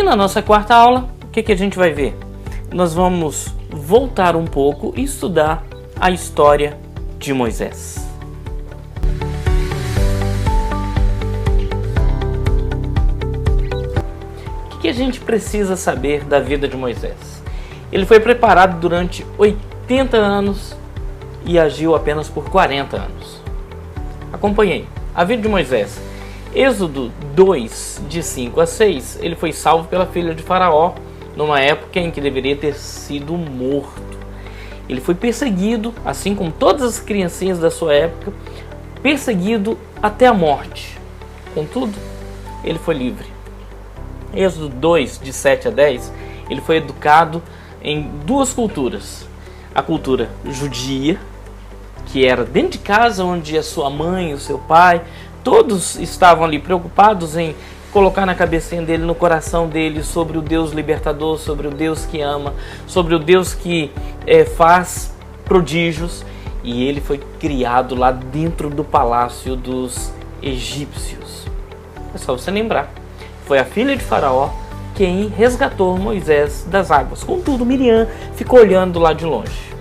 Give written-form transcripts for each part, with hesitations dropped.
na nossa quarta aula, o que a gente vai ver? Nós vamos voltar um pouco e estudar a história de Moisés. O que a gente precisa saber da vida de Moisés? Ele foi preparado durante 80 anos e agiu apenas por 40 anos. Acompanhei a vida de Moisés. Êxodo 2, de 5 a 6, ele foi salvo pela filha de Faraó, numa época em que deveria ter sido morto. Ele foi perseguido, assim como todas as criancinhas da sua época, perseguido até a morte. Contudo, ele foi livre. Êxodo 2, de 7 a 10, ele foi educado em duas culturas. A cultura judia, que era dentro de casa, onde a sua mãe, o seu pai, todos estavam ali preocupados em colocar na cabecinha dele, no coração dele, sobre o Deus libertador, sobre o Deus que ama, sobre o Deus que faz prodígios. E ele foi criado lá dentro do palácio dos egípcios. É só você lembrar. Foi a filha de Faraó quem resgatou Moisés das águas. Contudo, Miriam ficou olhando lá de longe.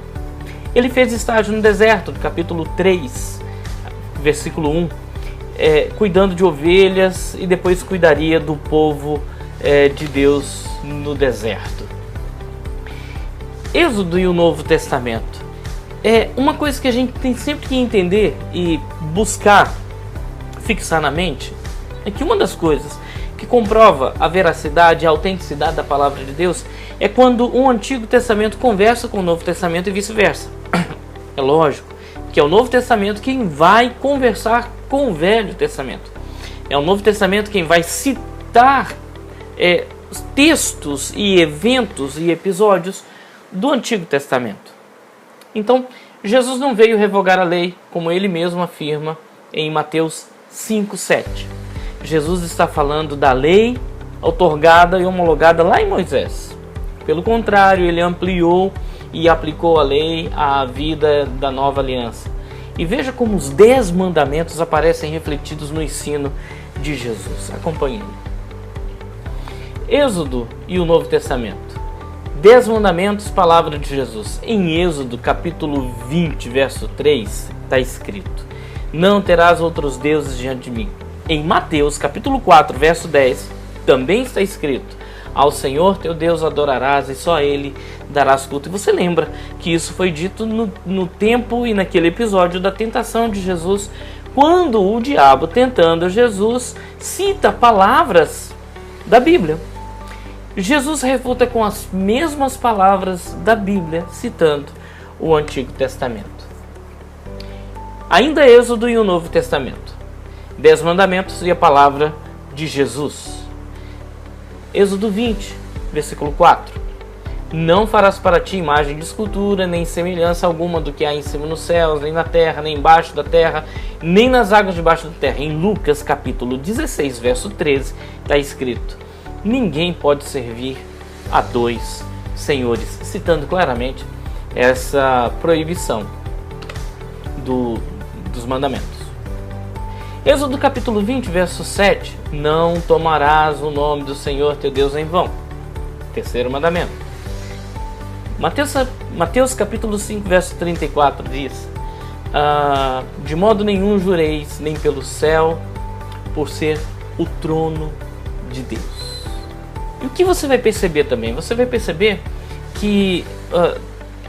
Ele fez estágio no deserto, no capítulo 3, versículo 1, cuidando de ovelhas, e depois cuidaria do povo de Deus no deserto. Êxodo e o Novo Testamento. Uma coisa que a gente tem sempre que entender e buscar fixar na mente é que uma das coisas que comprova a veracidade e a autenticidade da palavra de Deus é quando o Antigo Testamento conversa com o Novo Testamento e vice-versa. É lógico que é o Novo Testamento quem vai conversar com o Velho Testamento. É o Novo Testamento quem vai citar textos e eventos e episódios do Antigo Testamento. Então, Jesus não veio revogar a lei, como ele mesmo afirma em Mateus 5:7. Jesus está falando da lei outorgada e homologada lá em Moisés. Pelo contrário, ele ampliou e aplicou a lei à vida da nova aliança. E veja como os 10 mandamentos aparecem refletidos no ensino de Jesus. Acompanhe. Êxodo e o Novo Testamento. 10 mandamentos, palavra de Jesus. Em Êxodo, capítulo 20, verso 3, está escrito: não terás outros deuses diante de mim. Em Mateus, capítulo 4, verso 10, também está escrito: ao Senhor teu Deus adorarás e só a Ele darás culto. E você lembra que isso foi dito no tempo e naquele episódio da tentação de Jesus, quando o diabo, tentando Jesus, cita palavras da Bíblia. Jesus refuta com as mesmas palavras da Bíblia, citando o Antigo Testamento. Ainda Êxodo e o Novo Testamento. 10 mandamentos e a palavra de Jesus. Êxodo 20, versículo 4. Não farás para ti imagem de escultura, nem semelhança alguma do que há em cima nos céus, nem na terra, nem embaixo da terra, nem nas águas debaixo da terra. Em Lucas, capítulo 16, verso 13, está escrito: ninguém pode servir a dois senhores, citando claramente essa proibição dos mandamentos. Êxodo capítulo 20, verso 7. Não tomarás o nome do Senhor teu Deus em vão. Terceiro mandamento. Mateus capítulo 5, verso 34 diz: de modo nenhum jureis, nem pelo céu, por ser o trono de Deus. E o que você vai perceber também? Você vai perceber que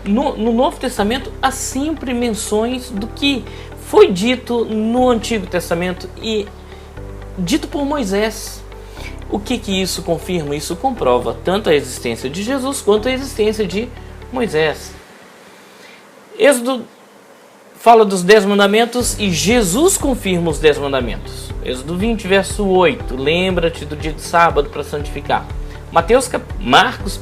no Novo Testamento há sempre menções do que foi dito no Antigo Testamento e dito por Moisés. O que isso confirma? Isso comprova tanto a existência de Jesus quanto a existência de Moisés. Êxodo fala dos 10 mandamentos e Jesus confirma os 10 mandamentos. Êxodo 20, verso 8. Lembra-te do dia de sábado para santificar. Marcos,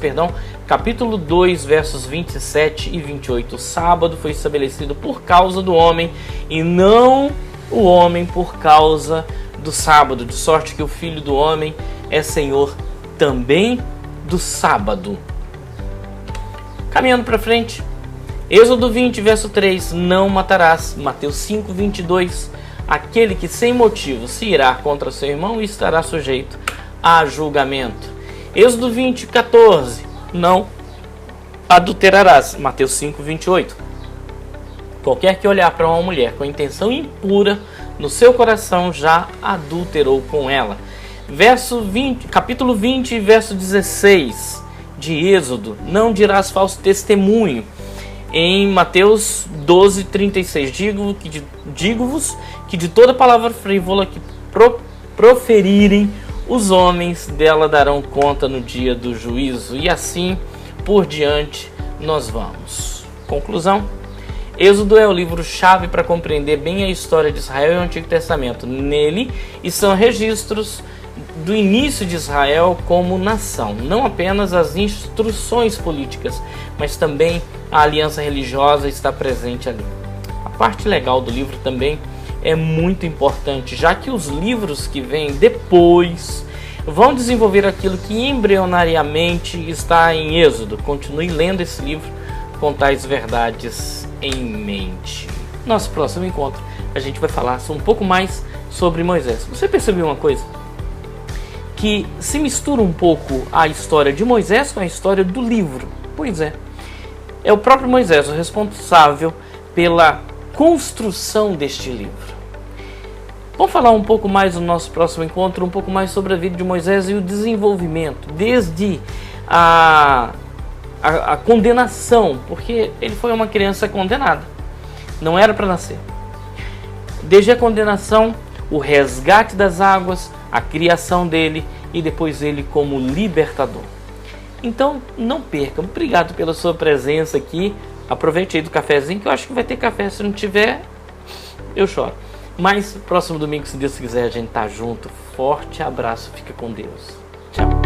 capítulo 2, versos 27 e 28. O sábado foi estabelecido por causa do homem e não o homem por causa do sábado, de sorte que o Filho do Homem é Senhor também do sábado. Caminhando para frente, Êxodo 20, verso 3, não matarás. Mateus 5, 22, aquele que sem motivo se irá contra seu irmão estará sujeito a julgamento. Êxodo 20, 14. Não adulterarás. Mateus 5, 28. Qualquer que olhar para uma mulher com intenção impura no seu coração já adulterou com ela. Capítulo 20, verso 16 de Êxodo. Não dirás falso testemunho. Em Mateus 12, 36. Digo-vos que de toda palavra frívola que proferirem, os homens dela darão conta no dia do juízo. E assim por diante nós vamos. Conclusão. Êxodo é o livro-chave para compreender bem a história de Israel e o Antigo Testamento. Nele estão registros do início de Israel como nação, não apenas as instruções políticas, mas também a aliança religiosa está presente ali. A parte legal do livro também é muito importante, já que os livros que vêm depois vão desenvolver aquilo que embrionariamente está em Êxodo. Continue lendo esse livro com tais verdades em mente. Nosso próximo encontro, a gente vai falar um pouco mais sobre Moisés. Você percebeu uma coisa? Que se mistura um pouco a história de Moisés com a história do livro. Pois é. É o próprio Moisés o responsável pela construção deste livro. Vamos falar um pouco mais no nosso próximo encontro, um pouco mais sobre a vida de Moisés e o desenvolvimento, desde a condenação, porque ele foi uma criança condenada, não era para nascer. Desde a condenação, o resgate das águas, a criação dele e depois ele como libertador. Então não percam. Obrigado pela sua presença aqui. Aproveite aí do cafezinho, que eu acho que vai ter café. Se não tiver, eu choro. Mas próximo domingo, se Deus quiser, a gente tá junto. Forte abraço, fica com Deus. Tchau.